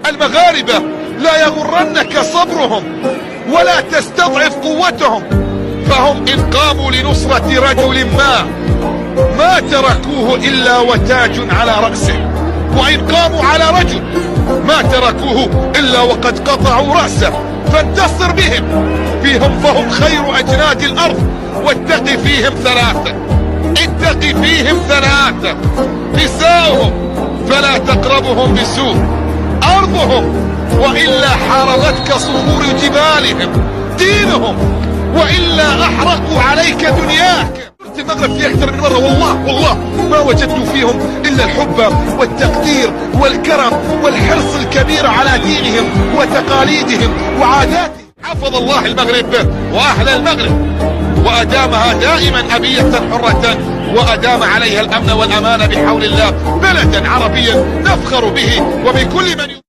المغاربة لا يغرنك صبرهم ولا تستضعف قوتهم، فهم إن قاموا لنصرة رجل ما تركوه إلا وتاج على رأسه، وإن قاموا على رجل ما تركوه إلا وقد قطعوا رأسه. فانتصر بهم فهم خير أجناد الأرض، واتق فيهم ثلاثة، اتق فيهم ثلاثة: نساؤهم فلا تقربهم بسوء، أرضهم وإلا حاربتك صخور جبالهم، دينهم وإلا أحرقوا عليك دنياك. المغرب في أكثر من مرة والله ما وجدت فيهم إلا الحب والتقدير والكرم والحرص الكبير على دينهم وتقاليدهم وعاداتهم. حفظ الله المغرب وأهل المغرب، وأدامها دائما أبية حرة، وأدام عليها الأمن والأمان بحول الله، بلدا عربيا نفخر به وبكل من